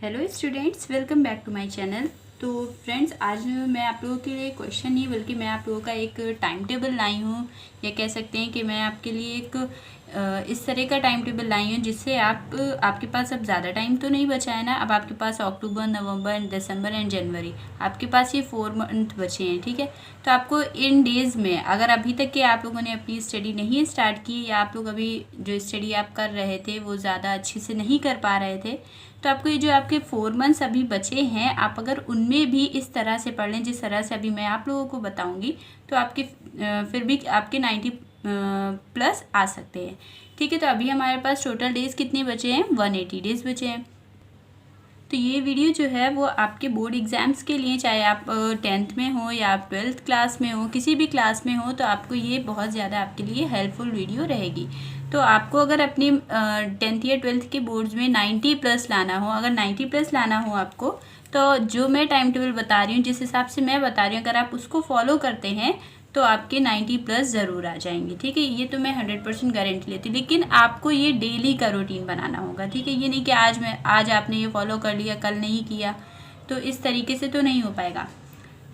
Hello students, welcome back to my channel. तो friends, आज मैं आप लोगों के लिए क्वेश्चन नहीं बल्कि मैं आप लोगों का एक टाइम टेबल लाई हूँ, या कह सकते हैं कि मैं आपके लिए एक इस तरह का टाइम टेबल लाई हूँ जिससे आपके पास अब ज़्यादा टाइम तो नहीं बचा है ना। अब आपके पास अक्टूबर, नवंबर, दिसंबर एंड जनवरी, आपके पास ये 4 मंथ बचे हैं, ठीक है। तो आपको इन डेज़ में, अगर अभी तक के आप लोगों ने अपनी स्टडी नहीं स्टार्ट की या आप लोग अभी जो स्टडी आप कर रहे थे वो ज़्यादा अच्छे से नहीं कर पा रहे थे, तो आपको ये जो आपके 4 मंथ्स अभी बचे हैं, आप अगर उनमें भी इस तरह से पढ़ लें जिस तरह से अभी मैं आप लोगों को बताऊंगी, तो आपके फिर भी आपके 90 प्लस आ सकते हैं, ठीक है। तो अभी हमारे पास टोटल डेज़ कितने बचे हैं? 180 डेज़ बचे हैं। तो ये वीडियो जो है वो आपके बोर्ड एग्ज़ाम्स के लिए, चाहे आप 10th में हो या आप 12th क्लास में हो, किसी भी क्लास में हो, तो आपको ये बहुत ज़्यादा आपके लिए हेल्पफुल वीडियो रहेगी। तो आपको अगर अपनी 10th या 12th के बोर्ड्स में 90 प्लस लाना हो, अगर 90 प्लस लाना हो आपको, तो जो मैं टाइम टेबल बता रही हूँ, जिस हिसाब से मैं बता रही हूँ, अगर आप उसको फॉलो करते हैं तो आपके 90 प्लस ज़रूर आ जाएंगे, ठीक है। ये तो मैं 100% गारंटी लेती हूँ, लेकिन आपको ये डेली का रूटीन बनाना होगा, ठीक है। ये नहीं कि आज आपने ये फॉलो कर लिया, कल नहीं किया, तो इस तरीके से तो नहीं हो पाएगा।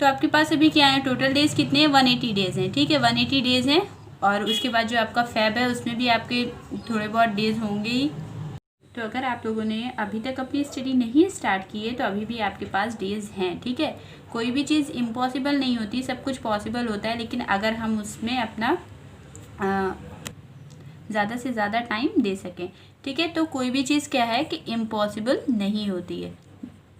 तो आपके पास अभी क्या है, टोटल डेज़ कितने हैं? 180 डेज़ हैं, ठीक है। 180 डेज़ हैं, और उसके बाद जो आपका फैब है उसमें भी आपके थोड़े बहुत डेज़ होंगे ही। तो अगर आप लोगों ने अभी तक अपनी स्टडी नहीं स्टार्ट की है तो अभी भी आपके पास डेज़ हैं, ठीक है। कोई भी चीज़ इम्पॉसिबल नहीं होती, सब कुछ पॉसिबल होता है, लेकिन अगर हम उसमें अपना ज़्यादा से ज़्यादा टाइम दे सकें, ठीक है। तो कोई भी चीज़ क्या है कि इम्पॉसिबल नहीं होती है।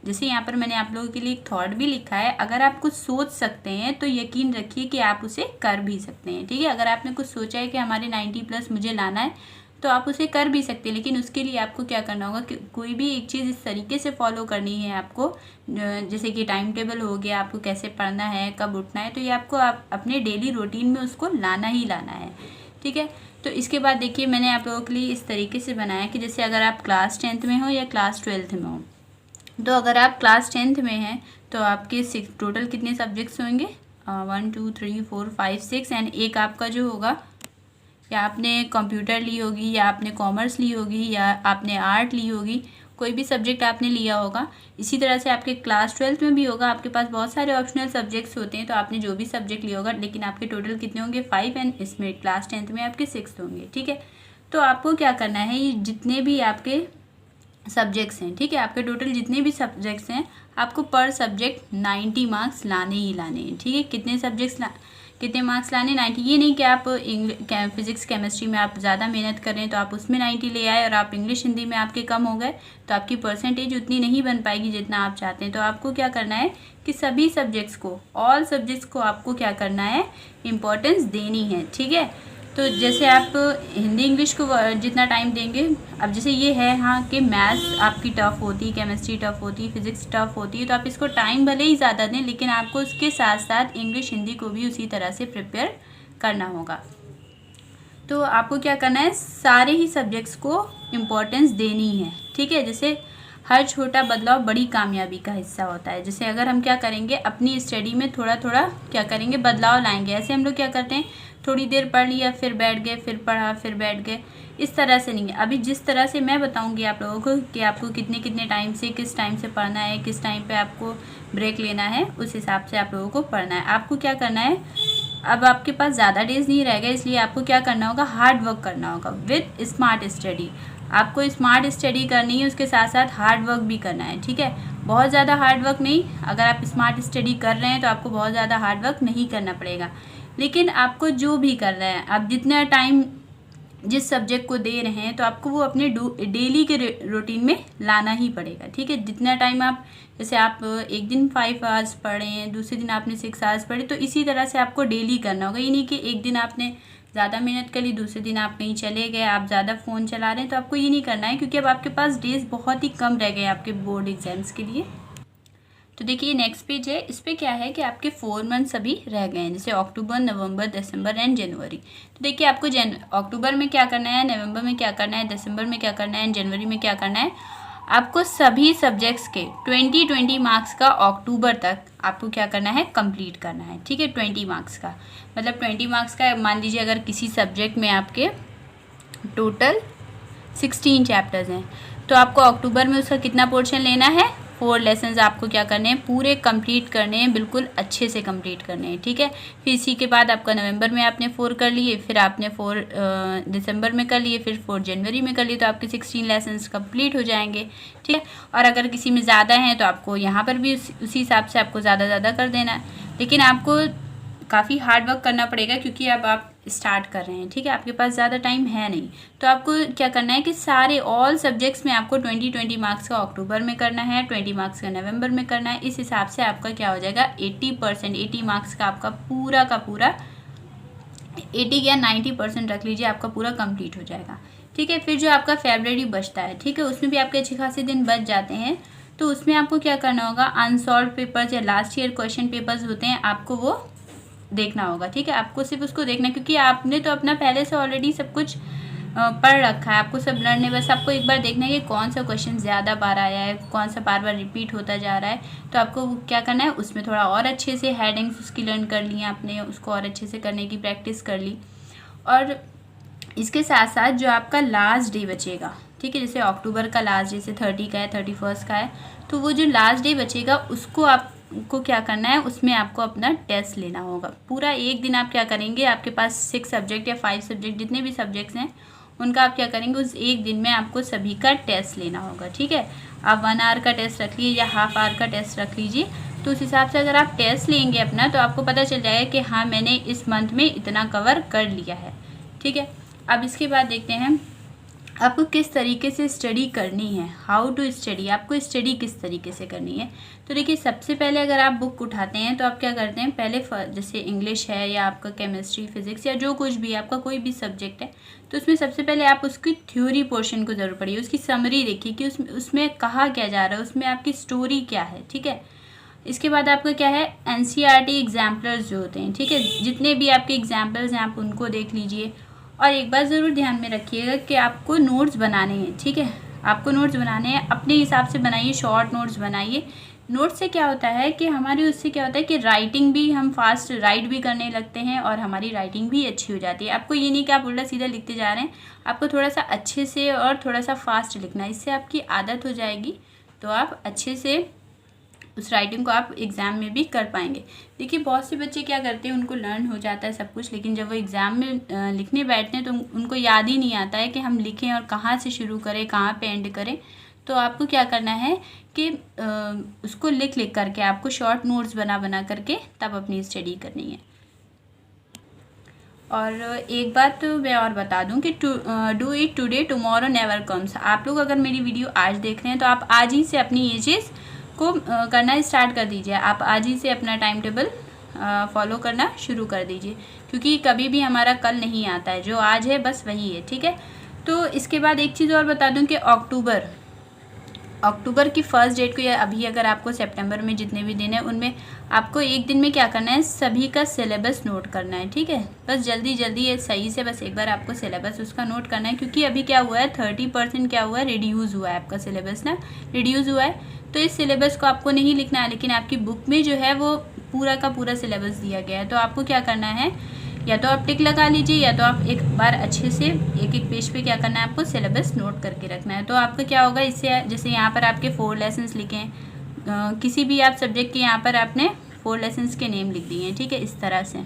जैसे यहाँ पर मैंने आप लोगों के लिए एक थॉट भी लिखा है, अगर आप कुछ सोच सकते हैं तो यकीन रखिए कि आप उसे कर भी सकते हैं, ठीक है। अगर आपने कुछ सोचा है कि हमारे 90 प्लस मुझे लाना है, तो आप उसे कर भी सकते हैं, लेकिन उसके लिए आपको क्या करना होगा कि कोई भी एक चीज़ इस तरीके से फॉलो करनी है आपको, जैसे कि टाइम टेबल हो गया, आपको कैसे पढ़ना है, कब उठना है, तो ये आपको आप अपने डेली रूटीन में उसको लाना ही लाना है, ठीक है। तो इसके बाद देखिए, मैंने आप लोगों के लिए इस तरीके से बनाया कि जैसे अगर आप क्लास 10th में हो या क्लास 12th में हो, तो अगर आप क्लास 10th में हैं तो आपके टोटल कितने सब्जेक्ट्स होंगे? 1 2 3 4 5 6, एंड एक आपका जो होगा, या आपने कंप्यूटर ली होगी, या आपने कॉमर्स ली होगी, या आपने आर्ट ली होगी, कोई भी सब्जेक्ट आपने लिया होगा। इसी तरह से आपके क्लास 12th में भी होगा, आपके पास बहुत सारे ऑप्शनल सब्जेक्ट्स होते हैं, तो आपने जो भी सब्जेक्ट लिया होगा, लेकिन आपके टोटल कितने होंगे? 5, एंड इसमें क्लास 10th में आपके 6 होंगे, ठीक है। तो आपको क्या करना है, ये जितने भी आपके सब्जेक्ट्स हैं, ठीक है, आपके टोटल जितने भी सब्जेक्ट्स हैं, आपको पर सब्जेक्ट 90 मार्क्स लाने ही लाने हैं, ठीक है। कितने मार्क्स लाने? 90। ये नहीं कि आप फिजिक्स केमिस्ट्री में आप ज़्यादा मेहनत कर रहे हैं तो आप उसमें 90 ले आए, और आप इंग्लिश हिंदी में आपके कम हो गए तो आपकी परसेंटेज उतनी नहीं बन पाएगी जितना आप चाहते हैं। तो आपको क्या करना है कि सभी सब्जेक्ट्स को, ऑल सब्जेक्ट्स को आपको क्या करना है, इम्पोर्टेंस देनी है, ठीक है। तो जैसे आप हिंदी इंग्लिश को जितना टाइम देंगे, अब जैसे ये है हाँ कि मैथ्स आपकी टफ़ होती है, केमिस्ट्री टफ़ होती है, फिजिक्स टफ़ होती है, तो आप इसको टाइम भले ही ज़्यादा दें, लेकिन आपको उसके साथ साथ इंग्लिश हिंदी को भी उसी तरह से प्रिपेयर करना होगा। तो आपको क्या करना है, सारे ही सब्जेक्ट्स को इम्पोर्टेंस देनी है, ठीक है। जैसे हर छोटा बदलाव बड़ी कामयाबी का हिस्सा होता है। जैसे अगर हम क्या करेंगे, अपनी स्टडी में थोड़ा थोड़ा क्या करेंगे, बदलाव लाएंगे। ऐसे हम लोग क्या करते हैं, थोड़ी देर पढ़ लिया, फिर बैठ गए, फिर पढ़ा, फिर बैठ गए, इस तरह से नहीं है। अभी जिस तरह से मैं बताऊंगी आप लोगों को कि आपको कितने कितने टाइम से, किस टाइम से पढ़ना है, किस टाइम पे आपको ब्रेक लेना है, उस हिसाब से आप लोगों को पढ़ना है। आपको क्या करना है, अब आपके पास ज़्यादा डेज नहीं रह गए, इसलिए आपको क्या करना होगा, हार्ड वर्क करना होगा विद स्मार्ट स्टडी। आपको स्मार्ट स्टडी करनी है, उसके साथ साथ हार्ड वर्क भी करना है, ठीक है। बहुत ज़्यादा हार्ड वर्क नहीं, अगर आप स्मार्ट स्टडी कर रहे हैं तो आपको बहुत ज़्यादा हार्ड वर्क नहीं करना पड़ेगा, लेकिन आपको जो भी कर रहे हैं, आप जितना टाइम जिस सब्जेक्ट को दे रहे हैं, तो आपको वो अपने डेली के रूटीन में लाना ही पड़ेगा, ठीक है। जितना टाइम आप, जैसे आप एक दिन 5 आवर्स पढ़े हैं, दूसरे दिन आपने 6 आवर्स पढ़े, तो इसी तरह से आपको डेली करना होगा। ये नहीं कि एक दिन आपने ज़्यादा मेहनत कर ली, दूसरे दिन आप कहीं चले गए, आप ज़्यादा फ़ोन चला रहे हैं, तो आपको ये नहीं करना है, क्योंकि अब आपके पास डेज बहुत ही कम रह गए आपके बोर्ड एग्जाम्स के लिए। तो देखिए नेक्स्ट पेज है, इस पर क्या है कि आपके 4 मंथ्स अभी रह गए हैं, जैसे अक्टूबर, नवंबर, दिसंबर एंड जनवरी। तो देखिए आपको अक्टूबर में क्या करना है, नवंबर में क्या करना है, दिसंबर में क्या करना है, एंड जनवरी में क्या करना है। आपको सभी सब्जेक्ट्स के 20 मार्क्स का अक्टूबर तक आपको क्या करना है, कंप्लीट करना है, ठीक है। 20 मार्क्स का मतलब 20 मार्क्स का, मान लीजिए अगर किसी सब्जेक्ट में आपके टोटल 16 चैप्टर्स हैं, तो आपको अक्टूबर में उसका कितना पोर्शन लेना है, 4 लेसन्स आपको क्या करने हैं, पूरे कंप्लीट करने हैं, बिल्कुल अच्छे से कंप्लीट करने हैं, ठीक है। फिर इसी के बाद आपका नवंबर में आपने 4 कर लिए, फिर आपने 4 दिसंबर में कर लिए, फिर 4 जनवरी में कर लिए, तो आपके 16 लेसन्स कंप्लीट हो जाएंगे, ठीक है। और अगर किसी में ज़्यादा हैं तो आपको यहाँ पर भी उसी हिसाब से आपको ज़्यादा कर देना है, लेकिन आपको काफ़ी हार्ड वर्क करना पड़ेगा क्योंकि अब आप स्टार्ट कर रहे हैं, ठीक है। आपके पास ज़्यादा टाइम है नहीं, तो आपको क्या करना है कि सारे ऑल सब्जेक्ट्स में आपको 20 मार्क्स का अक्टूबर में करना है, 20 मार्क्स का नवंबर में करना है। इस हिसाब से आपका क्या हो जाएगा, 80 मार्क्स का आपका पूरा का पूरा 80 या 90% रख लीजिए, आपका पूरा कंप्लीट हो जाएगा, ठीक है। फिर जो आपका फरवरी बचता है, ठीक है, उसमें भी आपके अच्छे खासे दिन बच जाते हैं, तो उसमें आपको क्या करना होगा, अनसॉल्व पेपर्स या लास्ट ईयर क्वेश्चन पेपर्स होते हैं, आपको वो देखना होगा, ठीक है। आपको सिर्फ उसको देखना है क्योंकि आपने तो अपना पहले से ऑलरेडी सब कुछ पढ़ रखा है, आपको सब लर्न है, बस आपको एक बार देखना है कि कौन सा क्वेश्चन ज़्यादा बार आया है, कौन सा बार बार रिपीट होता जा रहा है। तो आपको क्या करना है, उसमें थोड़ा और अच्छे से हेडिंग्स उसकी लर्न कर ली आपने, उसको और अच्छे से करने की प्रैक्टिस कर ली। और इसके साथ साथ जो आपका लास्ट डे बचेगा, ठीक है, जैसे अक्टूबर का लास्ट, जैसे 30 का है, 31 का है, तो वो जो लास्ट डे बचेगा उसको आपको क्या करना है, उसमें आपको अपना टेस्ट लेना होगा। पूरा एक दिन आप क्या करेंगे, आपके पास 6 सब्जेक्ट या 5 सब्जेक्ट जितने भी सब्जेक्ट्स हैं उनका आप क्या करेंगे, उस एक दिन में आपको सभी का टेस्ट लेना होगा, ठीक है। आप 1 आवर का टेस्ट रख लीजिए या हाफ आवर का टेस्ट रख लीजिए, तो उस हिसाब से अगर आप टेस्ट लेंगे अपना तो आपको पता चल जाएगा कि हाँ मैंने इस मंथ में इतना कवर कर लिया है, ठीक है। अब इसके बाद देखते हैं आपको किस तरीके से स्टडी करनी है, हाउ टू स्टडी, आपको स्टडी किस तरीके से करनी है। तो देखिए सबसे पहले अगर आप बुक उठाते हैं तो आप क्या करते हैं, पहले जैसे इंग्लिश है या आपका केमिस्ट्री, फिजिक्स या जो कुछ भी आपका कोई भी सब्जेक्ट है, तो उसमें सबसे पहले आप उसकी थ्योरी पोर्शन को ज़रूर पढ़िए, उसकी समरी देखिए कि उसमें कहा क्या जा रहा है, उसमें आपकी स्टोरी क्या है, ठीक है। इसके बाद आपका क्या है, एनसीईआरटी एग्जाम्पलर्स जो होते हैं, ठीक है, जितने भी आपके एग्जाम्पल्स हैं आप उनको देख लीजिए। और एक बात ज़रूर ध्यान में रखिएगा कि आपको नोट्स बनाने हैं, ठीक है, आपको नोट्स बनाने हैं, अपने हिसाब से बनाइए, शॉर्ट नोट्स बनाइए। नोट्स से क्या होता है कि हमारी उससे क्या होता है कि राइटिंग भी हम फास्ट राइट भी करने लगते हैं और हमारी राइटिंग भी अच्छी हो जाती है। आपको ये नहीं कि आप उल्टा सीधा लिखते जा रहे हैं, आपको थोड़ा सा अच्छे से और थोड़ा सा फास्ट लिखना है, इससे आपकी आदत हो जाएगी, तो आप अच्छे से उस राइटिंग को आप एग्ज़ाम में भी कर पाएंगे। देखिए बहुत से बच्चे क्या करते हैं, उनको लर्न हो जाता है सब कुछ, लेकिन जब वो एग्ज़ाम में लिखने बैठते हैं तो उनको याद ही नहीं आता है कि हम लिखें और कहाँ से शुरू करें, कहाँ पे एंड करें। तो आपको क्या करना है कि उसको लिख करके आपको शॉर्ट नोट्स बना करके तब अपनी स्टडी करनी है। और एक बात तो मैं और बता दूं कि do it today tomorrow never comes. आप लोग अगर मेरी वीडियो आज देख रहे हैं तो आप आज ही से अपनी ये चीज़ को करना स्टार्ट कर दीजिए, आप आज ही से अपना टाइम टेबल फॉलो करना शुरू कर दीजिए, क्योंकि कभी भी हमारा कल नहीं आता है, जो आज है बस वही है, ठीक है। तो इसके बाद एक चीज़ और बता दूं कि अक्टूबर की फर्स्ट डेट को या अभी अगर आपको सितंबर में जितने भी दिन है उनमें आपको एक दिन में क्या करना है, सभी का सिलेबस नोट करना है, ठीक है। बस जल्दी ये सही से बस एक बार आपको सिलेबस उसका नोट करना है, क्योंकि अभी क्या हुआ है 30% क्या हुआ है, रिड्यूज़ हुआ है आपका सिलेबस ना, रिड्यूज़ हुआ है। तो इस सिलेबस को आपको नहीं लिखना है, लेकिन आपकी बुक में जो है वो पूरा का पूरा सिलेबस दिया गया है। तो आपको क्या करना है, या तो आप टिक लगा लीजिए या तो आप एक बार अच्छे से एक पेज पे क्या करना है, आपको सिलेबस नोट करके रखना है। तो आपका क्या होगा, इससे जैसे यहाँ पर आपके 4 लेसन्स लिखे हैं, किसी भी आप सब्जेक्ट के यहाँ पर आपने 4 लेसन्स के नेम लिख दिए हैं, ठीक है, इस तरह से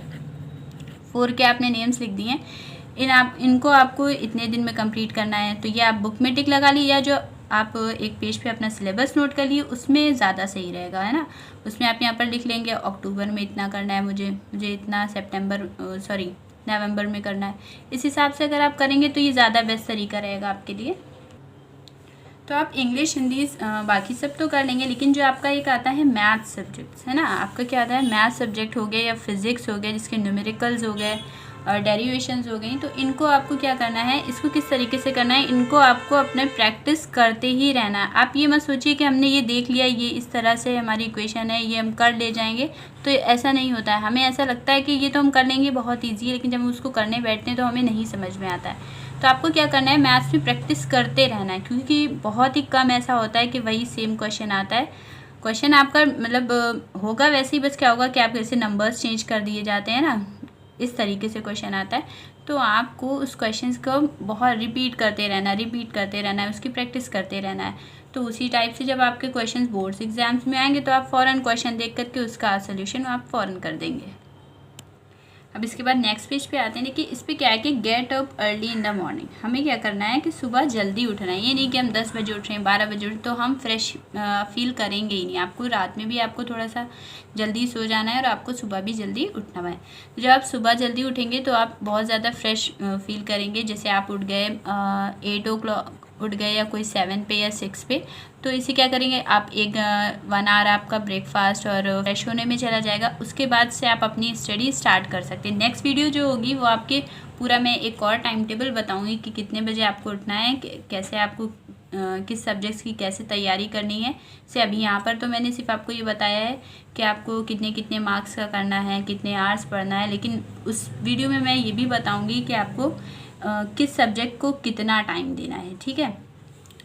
4 के आपने नेम्स लिख दिए हैं। इनको आपको इतने दिन में कंप्लीट करना है, तो ये आप बुक में टिक लगा लीजिए, या जो आप एक पेज पे अपना सिलेबस नोट कर लिए उसमें ज़्यादा सही रहेगा, है ना। उसमें आप यहाँ पर लिख लेंगे अक्टूबर में इतना करना है, मुझे इतना नवंबर में करना है। इस हिसाब से अगर आप करेंगे तो ये ज़्यादा बेस्ट तरीका रहेगा आपके लिए। तो आप इंग्लिश, हिंदी बाकी सब तो कर लेंगे, लेकिन जो आपका एक आता है मैथ सब्जेक्ट्स, है ना, आपका क्या आता है, मैथ सब्जेक्ट हो गए या फिज़िक्स हो गए, जिसके न्यूमेरिकल्स हो गए और डेरिवेशंस हो गई, तो इनको आपको क्या करना है, इसको किस तरीके से करना है, इनको आपको अपने प्रैक्टिस करते ही रहना है। आप ये मत सोचिए कि हमने ये देख लिया, ये इस तरह से हमारी इक्वेशन है, ये हम कर ले जाएंगे, तो ऐसा नहीं होता है। हमें ऐसा लगता है कि ये तो हम कर लेंगे, बहुत ईजी है, लेकिन जब हम उसको करने बैठते हैं तो हमें नहीं समझ में आता है। तो आपको क्या करना है, मैथ्स में प्रैक्टिस करते रहना है, क्योंकि बहुत ही कम ऐसा होता है कि वही सेम क्वेश्चन आता है। क्वेश्चन आपका मतलब होगा वैसे ही, बस क्या होगा कि आप जैसे नंबर्स चेंज कर दिए जाते हैं ना, इस तरीके से क्वेश्चन आता है। तो आपको उस क्वेश्चंस को बहुत रिपीट करते रहना है, उसकी प्रैक्टिस करते रहना है। तो उसी टाइप से जब आपके क्वेश्चंस बोर्ड्स एग्जाम्स में आएंगे तो आप फ़ौरन क्वेश्चन देख करके उसका सोल्यूशन आप फ़ौरन कर देंगे। अब इसके बाद नेक्स्ट पेज पे आते हैं। देखिए इस पर क्या है कि get up early in the morning. हमें क्या करना है कि सुबह जल्दी उठना है। ये नहीं कि हम 10 बजे उठ रहे हैं, 12 बजे उठ तो हम फ्रेश फील करेंगे ही नहीं। आपको रात में भी आपको थोड़ा सा जल्दी सो जाना है और आपको सुबह भी जल्दी उठना है। जब आप सुबह जल्दी उठेंगे तो आप बहुत ज़्यादा फ्रेश फील करेंगे। जैसे आप उठ गए 8 ओ क्लॉक उठ गए या कोई 7 पे या 6 पे, तो इसे क्या करेंगे आप 1 आवर आपका ब्रेकफास्ट और फ्रेश होने में चला जाएगा। उसके बाद से आप अपनी स्टडी स्टार्ट कर सकते हैं। नेक्स्ट वीडियो जो होगी वो आपके पूरा मैं एक और टाइम टेबल बताऊंगी कि कितने बजे आपको उठना है, कैसे आपको किस सब्जेक्ट्स की कैसे तैयारी करनी है। से अभी यहाँ पर तो मैंने सिर्फ आपको ये बताया है कि आपको कितने कितने मार्क्स का करना है, कितने आवर्स पढ़ना है, लेकिन उस वीडियो में मैं ये भी बताऊँगी कि आपको किस सब्जेक्ट को कितना टाइम देना है। ठीक है,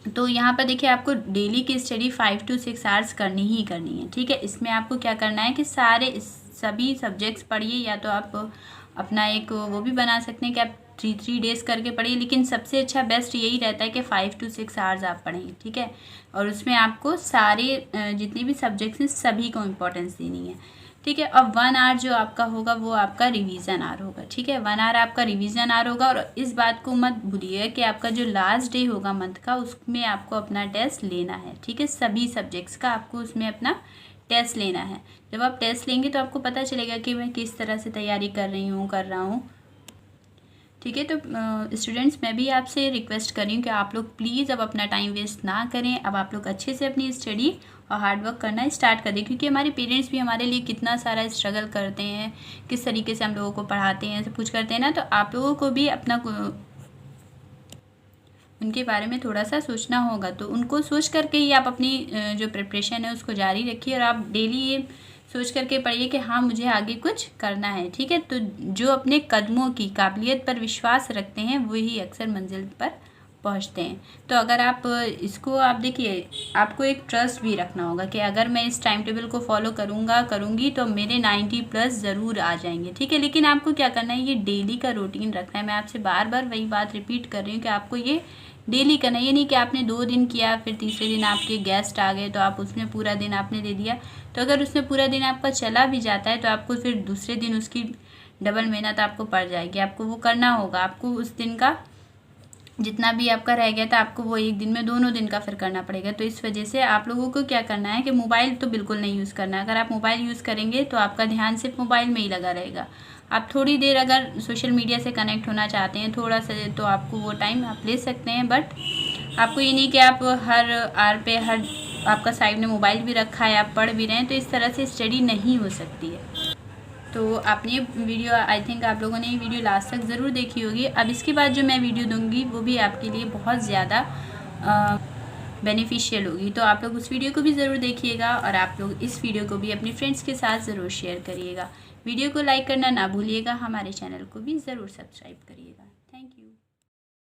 तो यहाँ पर देखिए आपको डेली की स्टडी 5 to 6 आवर्स करनी ही करनी है। ठीक है, इसमें आपको क्या करना है कि सभी सब्जेक्ट्स पढ़िए, या तो आप अपना एक वो भी बना सकते हैं कि आप 3 डेज़ करके पढ़िए, लेकिन सबसे अच्छा बेस्ट यही रहता है कि 5 to 6 आवर्स आप पढ़ें। ठीक है, और उसमें आपको सारे जितने भी सब्जेक्ट्स हैं सभी को इम्पोर्टेंस देनी है। ठीक है, अब 1 आवर जो आपका होगा वो आपका रिवीजन आवर होगा। ठीक है, 1 आवर आपका रिवीजन आवर होगा। और इस बात को मत भूलिए कि आपका जो लास्ट डे होगा मंथ का उसमें आपको अपना टेस्ट लेना है। ठीक है, सभी सब्जेक्ट्स का आपको उसमें अपना टेस्ट लेना है। जब आप टेस्ट लेंगे तो आपको पता चलेगा कि मैं किस तरह से तैयारी कर रहा हूँ। ठीक है, तो स्टूडेंट्स मैं भी आपसे रिक्वेस्ट कर रही हूँ कि आप लोग प्लीज़ अब अपना टाइम वेस्ट ना करें। अब आप लोग अच्छे से अपनी स्टडी और हार्डवर्क करना स्टार्ट कर दें, क्योंकि हमारे पेरेंट्स भी हमारे लिए कितना सारा स्ट्रगल करते हैं, किस तरीके से हम लोगों को पढ़ाते हैं, सब कुछ करते हैं ना। तो आप लोगों को भी अपना उनके बारे में थोड़ा सा सोचना होगा। तो उनको सोच करके ही आप अपनी जो प्रिपरेशन है उसको जारी रखिए, और आप डेली ये सोच करके पढ़िए कि हाँ मुझे आगे कुछ करना है। ठीक है, तो जो अपने कदमों की काबिलियत पर विश्वास रखते हैं वही अक्सर मंजिल पर पहुंचते हैं। तो अगर आप इसको आप देखिए, आपको एक ट्रस्ट भी रखना होगा कि अगर मैं इस टाइम टेबल को फॉलो करूँगी तो मेरे 90+ ज़रूर आ जाएंगे। ठीक है, लेकिन आपको क्या करना है, ये डेली का रूटीन रखना है। मैं आपसे बार बार वही बात रिपीट कर रही हूँ कि आपको ये डेली करना है। ये नहीं कि आपने 2 दिन किया फिर तीसरे दिन आपके गेस्ट आ गए तो आप उसमें पूरा दिन आपने दे दिया। तो अगर उसमें पूरा दिन आपका चला भी जाता है तो आपको फिर दूसरे दिन उसकी डबल मेहनत आपको पड़ जाएगी। आपको वो करना होगा, आपको उस दिन का जितना भी आपका रह गया था आपको वो एक दिन में दोनों दिन का फिर करना पड़ेगा। तो इस वजह से आप लोगों को क्या करना है कि मोबाइल तो बिल्कुल नहीं यूज़ करना है। अगर आप मोबाइल यूज़ करेंगे तो आपका ध्यान सिर्फ मोबाइल में ही लगा रहेगा। आप थोड़ी देर अगर सोशल मीडिया से कनेक्ट होना चाहते हैं थोड़ा सा, तो आपको वो टाइम आप ले सकते हैं, बट आपको ये नहीं कि आप हर आवर पे हर आपका साइड में मोबाइल भी रखा है, आप पढ़ भी रहे हैं, तो इस तरह से स्टडी नहीं हो सकती है। तो आपने वीडियो आई थिंक आप लोगों ने ये वीडियो लास्ट तक ज़रूर देखी होगी। अब इसके बाद जो मैं वीडियो दूंगी वो भी आपके लिए बहुत ज़्यादा बेनिफिशियल होगी, तो आप लोग उस वीडियो को भी ज़रूर देखिएगा और आप लोग इस वीडियो को भी अपने फ्रेंड्स के साथ ज़रूर शेयर करिएगा। वीडियो को लाइक करना ना भूलिएगा, हमारे चैनल को भी ज़रूर सब्सक्राइब करिएगा।